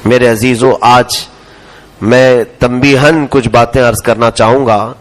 میرے عزیزوں، آج میں تنبیہن کچھ باتیں عرض کرنا چاہوں گا۔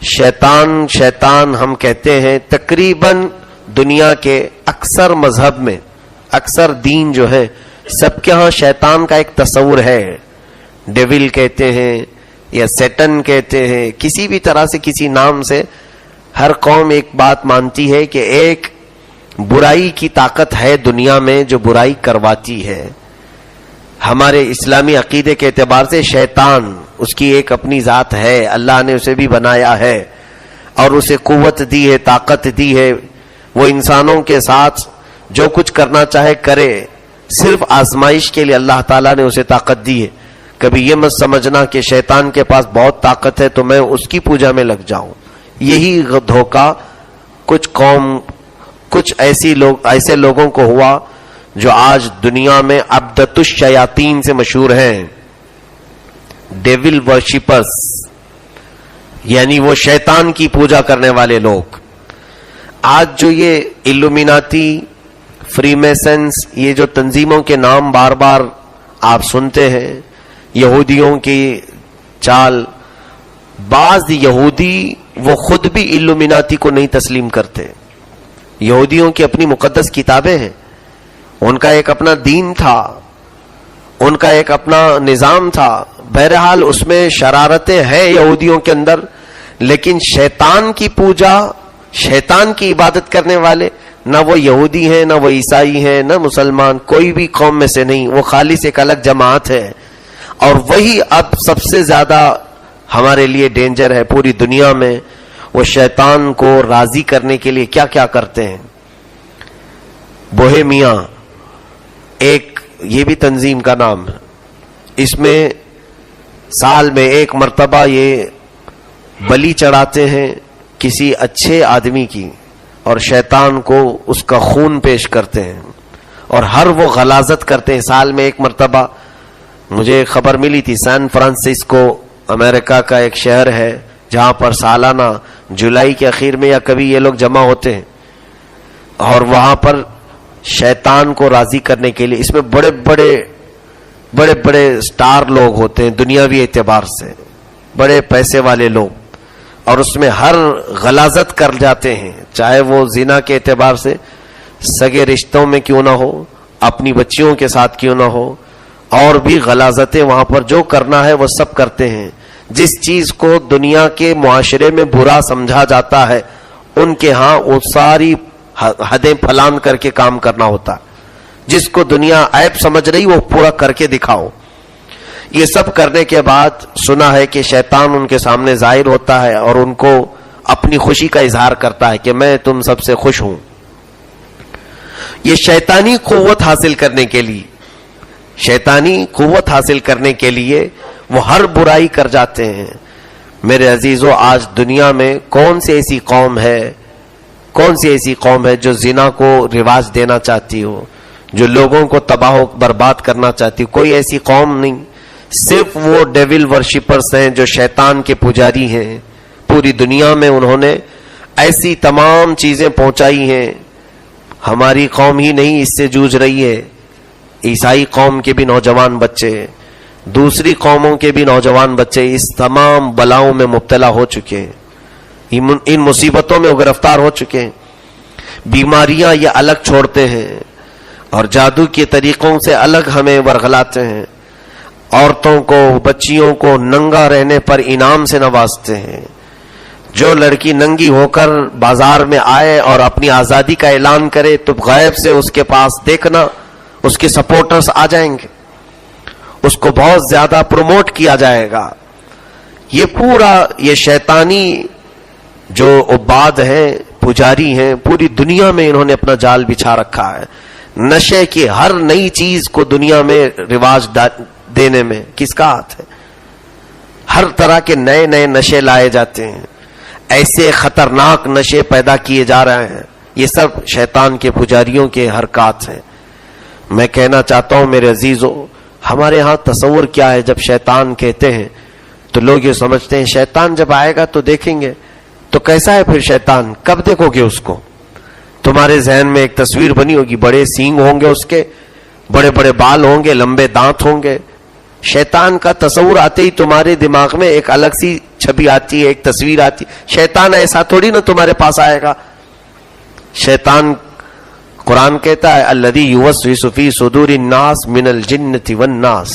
شیطان ہم کہتے ہیں تقریباً دنیا کے اکثر مذہب میں، اکثر دین جو ہے سب کے ہاں شیطان کا ایک تصور ہے۔ ڈیول کہتے ہیں یا سیٹن کہتے ہیں، کسی بھی طرح سے کسی نام سے ہر قوم ایک بات مانتی ہے کہ ایک برائی کی طاقت ہے دنیا میں جو برائی کرواتی ہے۔ ہمارے اسلامی عقیدے کے اعتبار سے شیطان اس کی ایک اپنی ذات ہے، اللہ نے اسے بھی بنایا ہے اور اسے قوت دی ہے، طاقت دی ہے، وہ انسانوں کے ساتھ جو کچھ کرنا چاہے کرے، صرف آزمائش کے لیے اللہ تعالیٰ نے اسے طاقت دی ہے۔ کبھی یہ مت سمجھنا کہ شیطان کے پاس بہت طاقت ہے تو میں اس کی پوجا میں لگ جاؤں۔ یہی دھوکہ کچھ ایسے لوگوں کو ہوا جو آج دنیا میں عبدۃ الشیاطین سے مشہور ہیں، ڈیول ورشپرز، یعنی وہ شیطان کی پوجا کرنے والے لوگ۔ آج جو یہ الومیناتی، فری میسنز، یہ جو تنظیموں کے نام بار بار آپ سنتے ہیں، یہودیوں کی چال، بعض یہودی وہ خود بھی الومیناتی کو نہیں تسلیم کرتے۔ یہودیوں کی اپنی مقدس کتابیں ہیں، ان کا ایک اپنا دین تھا، ان کا ایک اپنا نظام تھا، بہرحال اس میں شرارتیں ہیں یہودیوں کے اندر، لیکن شیطان کی پوجا، شیطان کی عبادت کرنے والے نہ وہ یہودی ہیں، نہ وہ عیسائی ہیں، نہ مسلمان، کوئی بھی قوم میں سے نہیں، وہ خالص ایک الگ جماعت ہے۔ اور وہی اب سب سے زیادہ ہمارے لیے ڈینجر ہے پوری دنیا میں۔ وہ شیطان کو راضی کرنے کے لیے کیا کیا کرتے ہیں۔ بوہیمیا ایک یہ بھی تنظیم کا نام ہے، اس میں سال میں ایک مرتبہ یہ بلی چڑھاتے ہیں کسی اچھے آدمی کی، اور شیطان کو اس کا خون پیش کرتے ہیں، اور ہر وہ غلاظت کرتے ہیں۔ سال میں ایک مرتبہ مجھے خبر ملی تھی، سان فرانسسکو امریکہ کا ایک شہر ہے جہاں پر سالانہ جولائی کے اخیر میں یا کبھی یہ لوگ جمع ہوتے ہیں، اور وہاں پر شیطان کو راضی کرنے کے لیے اس میں بڑے بڑے سٹار لوگ ہوتے ہیں دنیاوی اعتبار سے، بڑے پیسے والے لوگ، اور اس میں ہر غلاظت کر جاتے ہیں، چاہے وہ زنا کے اعتبار سے سگے رشتوں میں کیوں نہ ہو، اپنی بچیوں کے ساتھ کیوں نہ ہو، اور بھی غلاظتیں وہاں پر جو کرنا ہے وہ سب کرتے ہیں۔ جس چیز کو دنیا کے معاشرے میں برا سمجھا جاتا ہے ان کے ہاں وہ ساری حدیں پھلان کر کے کام کرنا ہوتا ہے۔ جس کو دنیا عیب سمجھ رہی وہ پورا کر کے دکھاؤ۔ یہ سب کرنے کے بعد سنا ہے کہ شیطان ان کے سامنے ظاہر ہوتا ہے اور ان کو اپنی خوشی کا اظہار کرتا ہے کہ میں تم سب سے خوش ہوں۔ یہ شیطانی قوت حاصل کرنے کے لیے وہ ہر برائی کر جاتے ہیں۔ میرے عزیزو، آج دنیا میں کون سی ایسی قوم ہے جو زنا کو رواج دینا چاہتی ہو، جو لوگوں کو تباہ و برباد کرنا چاہتی ہو؟ کوئی ایسی قوم نہیں، صرف وہ ڈیول ورشپرز ہیں جو شیطان کے پجاری ہیں۔ پوری دنیا میں انہوں نے ایسی تمام چیزیں پہنچائی ہیں۔ ہماری قوم ہی نہیں اس سے جوجھ رہی ہے، عیسائی قوم کے بھی نوجوان بچے، دوسری قوموں کے بھی نوجوان بچے اس تمام بلاؤں میں مبتلا ہو چکے ہیں، ان مصیبتوں میں گرفتار ہو چکے ہیں۔ بیماریاں یہ الگ چھوڑتے ہیں اور جادو کے طریقوں سے الگ ہمیں ورغلاتے ہیں۔ عورتوں کو، بچیوں کو ننگا رہنے پر انعام سے نوازتے ہیں۔ جو لڑکی ننگی ہو کر بازار میں آئے اور اپنی آزادی کا اعلان کرے تو غیب سے اس کے پاس دیکھنا اس کے سپورٹرز آ جائیں گے، اس کو بہت زیادہ پروموٹ کیا جائے گا۔ یہ پورا یہ شیطانی جو عباد ہیں، پجاری ہیں، پوری دنیا میں انہوں نے اپنا جال بچھا رکھا ہے۔ نشے کی ہر نئی چیز کو دنیا میں رواج دینے میں کس کا ہاتھ ہے؟ ہر طرح کے نئے نئے نشے لائے جاتے ہیں، ایسے خطرناک نشے پیدا کیے جا رہے ہیں۔ یہ سب شیطان کے پجاریوں کے حرکات ہیں۔ میں کہنا چاہتا ہوں میرے عزیزو، ہمارے ہاں تصور کیا ہے؟ جب شیطان کہتے ہیں تو لوگ یہ سمجھتے ہیں شیطان جب آئے گا تو دیکھیں گے۔ تو کیسا ہے پھر شیطان؟ کب دیکھو گے اس کو؟ تمہارے ذہن میں ایک تصویر بنی ہوگی، بڑے سینگ ہوں گے اس کے، بڑے بڑے بال ہوں گے، لمبے دانت ہوں گے، شیطان کا تصور آتے ہی تمہارے دماغ میں ایک الگ سی چھبی آتی ہے, ایک تصویر آتی ہے. شیطان ایسا تھوڑی نہ تمہارے پاس آئے گا. شیطان قرآن کہتا ہے الذی یوسوس فی صدور الناس من الجنۃ والناس,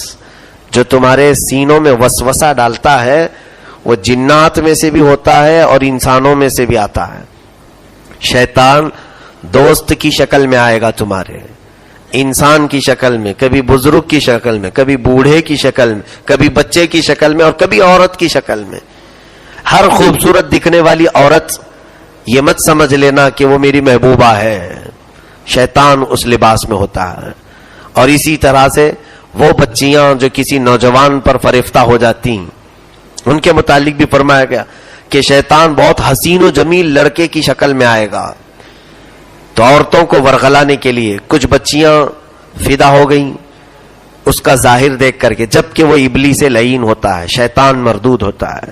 جو تمہارے سینوں میں وسوسہ ڈالتا ہے وہ جنات میں سے بھی ہوتا ہے اور انسانوں میں سے بھی آتا ہے. شیطان دوست کی شکل میں آئے گا تمہارے, انسان کی شکل میں, کبھی بزرگ کی شکل میں, کبھی بوڑھے کی شکل میں, کبھی بچے کی شکل میں اور کبھی عورت کی شکل میں. ہر خوبصورت دکھنے والی عورت یہ مت سمجھ لینا کہ وہ میری محبوبہ ہے, شیطان اس لباس میں ہوتا ہے. اور اسی طرح سے وہ بچیاں جو کسی نوجوان پر فریفتہ ہو جاتی ہیں, ان کے متعلق بھی فرمایا گیا کہ شیطان بہت حسین و جمیل لڑکے کی شکل میں آئے گا. تو عورتوں کو ورغلانے کے لیے کچھ بچیاں فدا ہو گئیں اس کا ظاہر دیکھ کر کے, جبکہ وہ ابلیس لعین ہوتا ہے, شیطان مردود ہوتا ہے.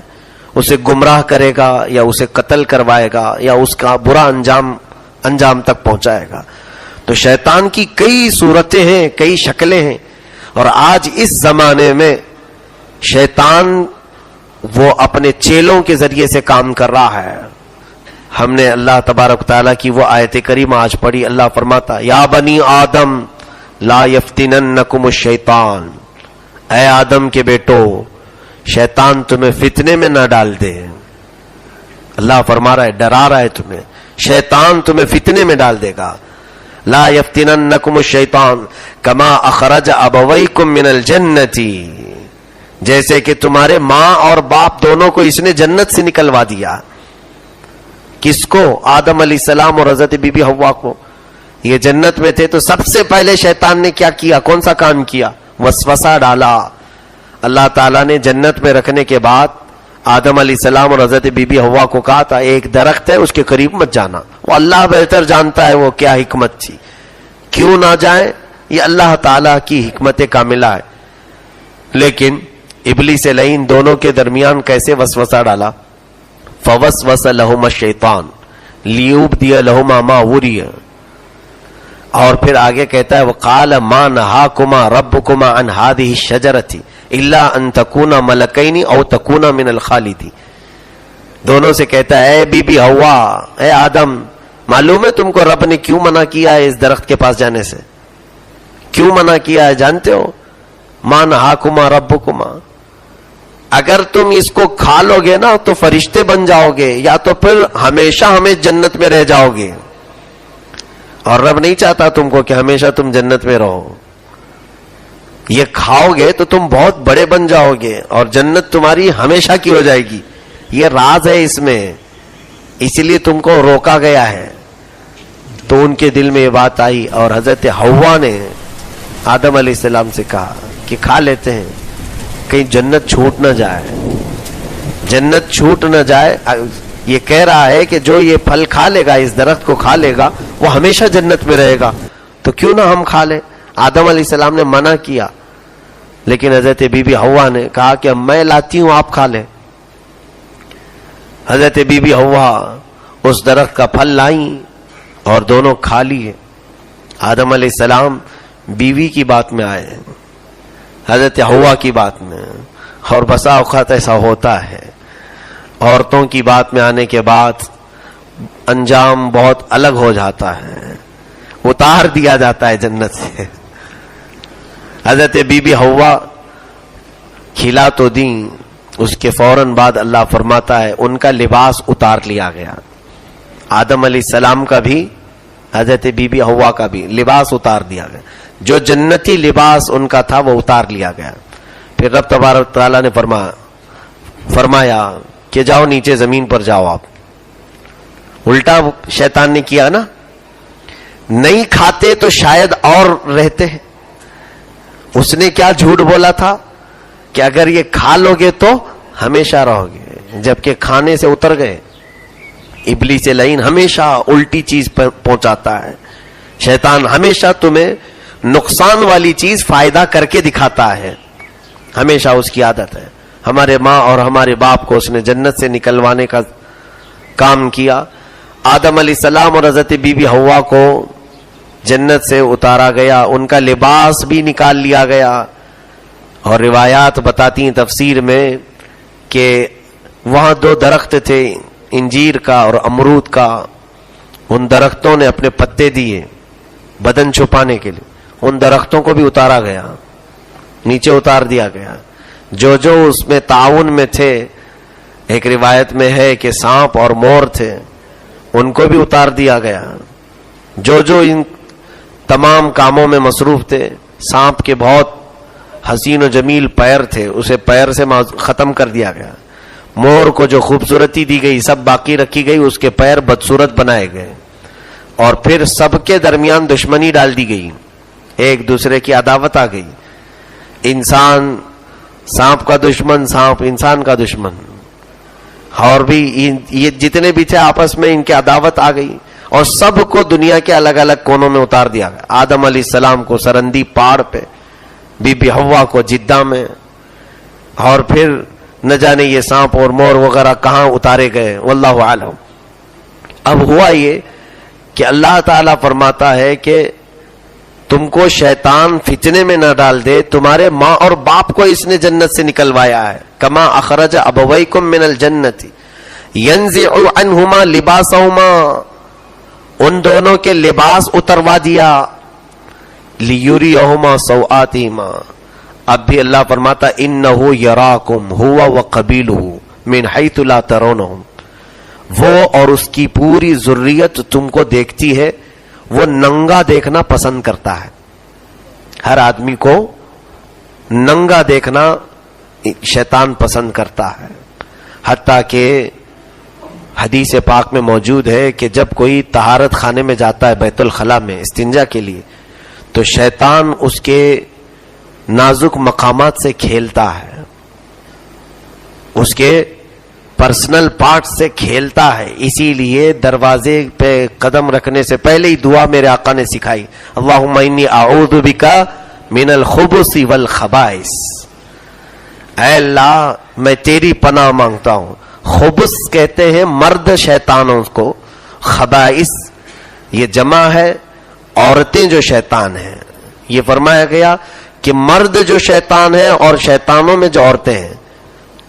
اسے گمراہ کرے گا یا اسے قتل کروائے گا یا اس کا برا انجام تک پہنچائے گا. تو شیطان کی کئی صورتیں ہیں, کئی شکلیں ہیں. اور آج اس زمانے میں شیطان وہ اپنے چیلوں کے ذریعے سے کام کر رہا ہے. ہم نے اللہ تبارک تعالیٰ کی وہ آیت کریمہ آج پڑھی. اللہ فرماتا یا بنی آدم لا یفتننکم الشیطان, اے آدم کے بیٹو شیطان تمہیں فتنے میں نہ ڈال دے. اللہ فرما رہا ہے, ڈرا رہا ہے تمہیں, شیطان تمہیں فتنے میں ڈال دے گا. لا یفتننکم الشیطان کما اخرج ابویکم من الجنۃ, جیسے کہ تمہارے ماں اور باپ دونوں کو اس نے جنت سے نکلوا دیا. کس کو؟ آدم علیہ السلام اور حضرت بی بی حوا کو. یہ جنت میں تھے تو سب سے پہلے شیطان نے کیا کیا, کون سا کام کیا؟ وسوسہ ڈالا. اللہ تعالیٰ نے جنت میں رکھنے کے بعد آدم علیہ السلام اور حضرت بی بی حوا کو کہا تھا ایک درخت ہے اس کے قریب مت جانا. وہ اللہ بہتر جانتا ہے وہ کیا حکمت تھی, کیوں نہ جائیں, یہ اللہ تعالیٰ کی حکمت کاملہ ہے. لیکن ابلیس لعین دونوں کے درمیان کیسے وسوسہ ڈالا؟ فوسوس لہما الشیطان لیبدی لہما ما وری. اور پھر آگے کہتا ہے وقال ما نہاکما ربکما عن هذه الشجرۃ الا ان تکونا ملکین او تکونا من الخالدین. دونوں سے کہتا ہے اے بی بی حوا, اے آدم, معلوم ہے تم کو رب نے کیوں منع کیا ہے اس درخت کے پاس جانے سے؟ کیوں منع کیا ہے جانتے ہو؟ ما نہاکما ربکما, اگر تم اس کو کھا لو گے نا تو فرشتے بن جاؤ گے, یا تو پھر ہمیشہ جنت میں رہ جاؤ گے. اور رب نہیں چاہتا تم کو کہ ہمیشہ تم جنت میں رہو. یہ کھاؤ گے تو تم بہت بڑے بن جاؤ گے اور جنت تمہاری ہمیشہ کی ہو جائے گی. یہ راز ہے اس میں, اس لیے تم کو روکا گیا ہے. تو ان کے دل میں یہ بات آئی اور حضرت حوا نے آدم علیہ السلام سے کہا کہ کھا لیتے ہیں, کہیں جنت چھوٹ نہ جائے, جنت چھوٹ نہ جائے. یہ کہہ رہا ہے کہ جو یہ پھل کھا لے گا, اس درخت کو کھا لے گا, وہ ہمیشہ جنت میں رہے گا, تو کیوں نہ ہم کھا لیں. آدم علیہ السلام نے منع کیا, لیکن حضرت بی بی حوا نے کہا کہ میں لاتی ہوں آپ کھا لیں. حضرت بی بی حوا اس درخت کا پھل لائیں اور دونوں کھا لیے. آدم علیہ السلام بیوی کی بات میں آئے, حضرت حوا کی بات میں. اور بسا اوقات ایسا ہوتا ہے, عورتوں کی بات میں آنے کے بعد انجام بہت الگ ہو جاتا ہے, اتار دیا جاتا ہے جنت سے. حضرت بی بی حوا کھلا تو دیں, اس کے فوراً بعد اللہ فرماتا ہے ان کا لباس اتار لیا گیا. آدم علیہ السلام کا بھی حضرت بی بی حوا کا بھی لباس اتار دیا گیا. جو جنتی لباس ان کا تھا وہ اتار لیا گیا. پھر رب تبارک تعالیٰ نے فرمایا کہ جاؤ نیچے زمین پر جاؤ. آپ الٹا شیطان نے کیا نا, نہیں کھاتے تو شاید اور رہتے ہیں. اس نے کیا جھوٹ بولا تھا کہ اگر یہ کھا لو گے تو ہمیشہ رہو گے, جبکہ کھانے سے اتر گئے. ابلیس لعین ہمیشہ الٹی چیز پر پہنچاتا ہے. شیطان ہمیشہ تمہیں نقصان والی چیز فائدہ کر کے دکھاتا ہے, ہمیشہ اس کی عادت ہے. ہمارے ماں اور ہمارے باپ کو اس نے جنت سے نکلوانے کا کام کیا. آدم علیہ السلام اور حضرت بی بی حوا کو جنت سے اتارا گیا, ان کا لباس بھی نکال لیا گیا اور روایات بتاتی ہیں تفسیر میں کہ وہاں 2 درخت تھے، انجیر کا اور امرود کا. ان درختوں نے اپنے پتے دیے بدن چھپانے کے لیے، ان درختوں کو بھی اتارا گیا، نیچے اتار دیا گیا. جو اس میں تعاون میں تھے، ایک روایت میں ہے کہ سانپ اور مور تھے، ان کو بھی اتار دیا گیا. جو ان تمام کاموں میں مصروف تھے، سانپ کے بہت حسین و جمیل پیر تھے، اسے پیر سے ختم کر دیا گیا. مور کو جو خوبصورتی دی گئی سب باقی رکھی گئی، اس کے پیر بدصورت بنائے گئے. اور پھر سب کے درمیان دشمنی ڈال دی گئی، ایک دوسرے کی عداوت آ گئی. انسان سانپ کا دشمن، سانپ انسان کا دشمن، اور بھی یہ جتنے بھی تھے آپس میں ان کی عداوت آ گئی. اور سب کو دنیا کے الگ الگ کونوں میں اتار دیا گیا. آدم علیہ السلام کو سرندی پہاڑ پہ، بی بی حوا کو جدہ میں، اور پھر نہ جانے یہ سانپ اور مور وغیرہ کہاں اتارے گئے، واللہ عالم. اب ہوا یہ کہ اللہ تعالیٰ فرماتا ہے کہ تم کو شیطان فتنے میں نہ ڈال دے. تمہارے ماں اور باپ کو اس نے جنت سے نکلوایا ہے. کما اخرج ابویکم من الجنت ینزع عنہما لباسہما، ان دونوں کے لباس اتروا دیا. لیریہما سوآتہما. اب بھی اللہ فرماتا انہ یراکم ہوا وقبیلہ من حیث لا ترونہم. وہ اور اس کی پوری ذریت تم کو دیکھتی ہے. وہ ننگا دیکھنا پسند کرتا ہے. ہر آدمی کو ننگا دیکھنا شیطان پسند کرتا ہے. حتیٰ کہ حدیث پاک میں موجود ہے کہ جب کوئی طہارت خانے میں جاتا ہے بیت الخلاء میں استنجا کے لیے، تو شیطان اس کے نازک مقامات سے کھیلتا ہے، اس کے پرسنل پارٹ سے کھیلتا ہے. اسی لیے دروازے پہ قدم رکھنے سے پہلے ہی دعا میرے آقا نے سکھائی، اللہم انی اعوذ بک من الخبث والخبائث. اے اللہ میں تیری پناہ مانگتا ہوں. خبث کہتے ہیں مرد شیطانوں کو، خبائث یہ جمع ہے عورتیں جو شیطان ہیں. یہ فرمایا گیا کہ مرد جو شیطان ہے اور شیطانوں میں جو عورتیں ہیں.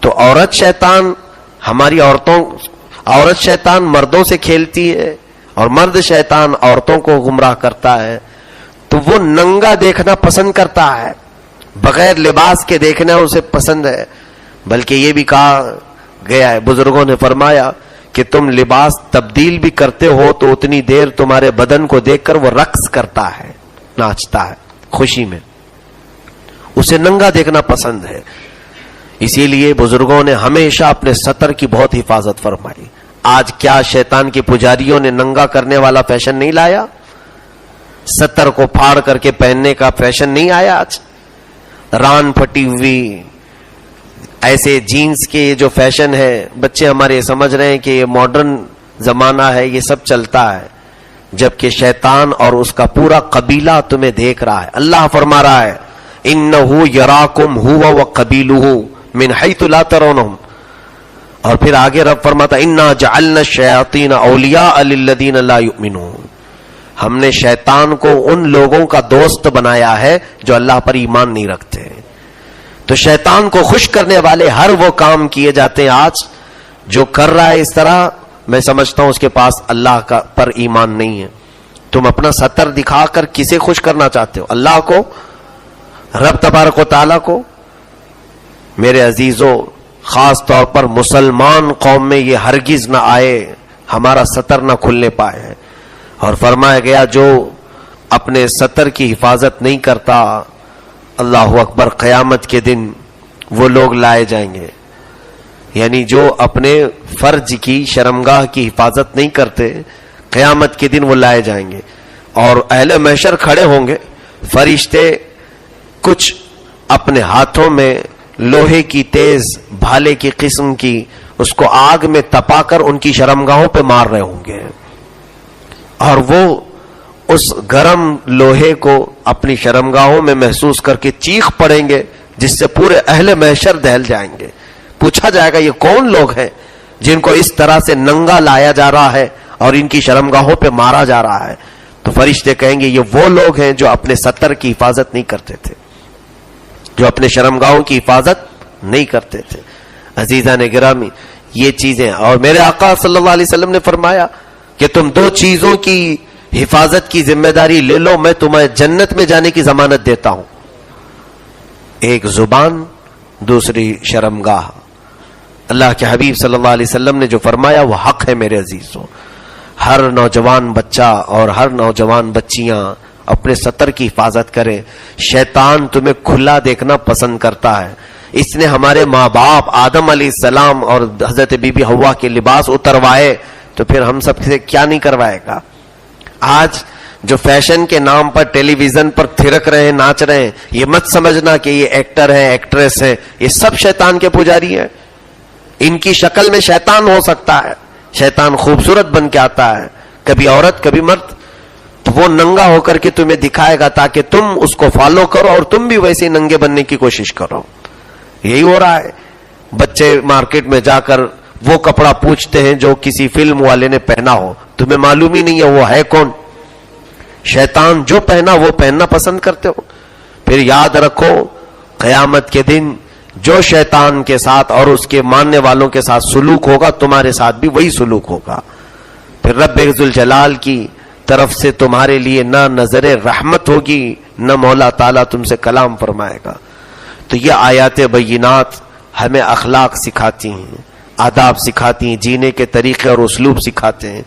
تو عورت شیطان ہماری عورت شیطان مردوں سے کھیلتی ہے اور مرد شیطان عورتوں کو گمراہ کرتا ہے. تو وہ ننگا دیکھنا پسند کرتا ہے، بغیر لباس کے دیکھنا اسے پسند ہے. بلکہ یہ بھی کہا گیا ہے، بزرگوں نے فرمایا کہ تم لباس تبدیل بھی کرتے ہو تو اتنی دیر تمہارے بدن کو دیکھ کر وہ رقص کرتا ہے، ناچتا ہے خوشی میں. اسے ننگا دیکھنا پسند ہے. اسی لیے بزرگوں نے ہمیشہ اپنے ستر کی بہت حفاظت فرمائی. آج کیا شیطان کے پجاریوں نے ننگا کرنے والا فیشن نہیں لایا؟ ستر کو پھاڑ کر کے پہننے کا فیشن نہیں آیا آج؟ ران پھٹی ہوئی ایسے جینز کے جو فیشن ہے، بچے ہمارے سمجھ رہے ہیں کہ یہ ماڈرن زمانہ ہے، یہ سب چلتا ہے، جبکہ شیطان اور اس کا پورا قبیلہ تمہیں دیکھ رہا ہے. اللہ فرما رہا ہے انہ یراکم ہوا وقبیلہ من حیث لا ترونہم. اور پھر آگے رب فرماتا انا جعلنا الشیاطین اولیاء للذین لا یؤمنون. ہم نے شیطان کو ان لوگوں کا دوست بنایا ہے جو اللہ پر ایمان نہیں رکھتے. تو شیطان کو خوش کرنے والے ہر وہ کام کیے جاتے ہیں. آج جو کر رہا ہے اس طرح، میں سمجھتا ہوں اس کے پاس اللہ کا پر ایمان نہیں ہے. تم اپنا ستر دکھا کر کسے خوش کرنا چاہتے ہو؟ اللہ کو، رب تبارک و تعالیٰ کو؟ میرے عزیزو، خاص طور پر مسلمان قوم میں یہ ہرگز نہ آئے، ہمارا ستر نہ کھلنے پائے. اور فرمایا گیا جو اپنے ستر کی حفاظت نہیں کرتا، اللہ اکبر، قیامت کے دن وہ لوگ لائے جائیں گے. یعنی جو اپنے فرج کی شرمگاہ کی حفاظت نہیں کرتے، قیامت کے دن وہ لائے جائیں گے. اور اہل محشر کھڑے ہوں گے، فرشتے کچھ اپنے ہاتھوں میں لوہے کی تیز بھالے کی قسم کی اس کو آگ میں تپا کر ان کی شرمگاہوں پہ مار رہے ہوں گے، اور وہ اس گرم لوہے کو اپنی شرمگاہوں میں محسوس کر کے چیخ پڑیں گے، جس سے پورے اہل محشر دہل جائیں گے. پوچھا جائے گا یہ کون لوگ ہیں جن کو اس طرح سے ننگا لایا جا رہا ہے اور ان کی شرمگاہوں پہ مارا جا رہا ہے؟ تو فرشتے کہیں گے یہ وہ لوگ ہیں جو اپنے ستر کی حفاظت نہیں کرتے تھے. جو اپنے شرمگاہوں کی حفاظت نہیں کرتے تھے. عزیزان گرامی، یہ چیزیں، اور میرے آقا صلی اللہ علیہ وسلم نے فرمایا کہ تم دو چیزوں کی حفاظت کی ذمہ داری لے لو، میں تمہیں جنت میں جانے کی ضمانت دیتا ہوں. ایک زبان، دوسری شرمگاہ. اللہ کے حبیب صلی اللہ علیہ وسلم نے جو فرمایا وہ حق ہے میرے عزیزوں. ہر نوجوان بچہ اور ہر نوجوان بچیاں اپنے سطر کی حفاظت کریں. شیطان تمہیں کھلا دیکھنا پسند کرتا ہے. اس نے ہمارے ماں باپ آدم علیہ السلام اور حضرت بی بی حوا کے لباس اتروائے تو پھر ہم سب سے کیا نہیں کروائے گا. آج جو فیشن کے نام پر ٹیلی ویژن پر تھرک رہے ہیں، ناچ رہے ہیں، یہ مت سمجھنا کہ یہ ایکٹر ہے، ایکٹریس ہے، یہ سب شیطان کے پجاری ہیں. ان کی شکل میں شیطان ہو سکتا ہے. شیطان خوبصورت بن کے آتا ہے، کبھی عورت کبھی مرد، تو وہ ننگا ہو کر کے تمہیں دکھائے گا تاکہ تم اس کو فالو کرو اور تم بھی ویسے ننگے بننے کی کوشش کرو. یہی ہو رہا ہے. بچے مارکیٹ میں جا کر وہ کپڑا پوچھتے ہیں جو کسی فلم والے نے پہنا ہو، تمہیں معلوم ہی نہیں ہے وہ ہے کون. شیطان جو پہنا وہ پہننا پسند کرتے ہو. پھر یاد رکھو قیامت کے دن جو شیطان کے ساتھ اور اس کے ماننے والوں کے ساتھ سلوک ہوگا تمہارے ساتھ بھی وہی سلوک ہوگا. پھر رب ذوالجلال کی طرف سے تمہارے لیے نہ نظر رحمت ہوگی نہ مولا تعالیٰ تم سے کلام فرمائے گا. تو یہ آیات بینات ہمیں اخلاق سکھاتی ہیں، آداب سکھاتی ہیں، جینے کے طریقے اور اسلوب سکھاتے ہیں.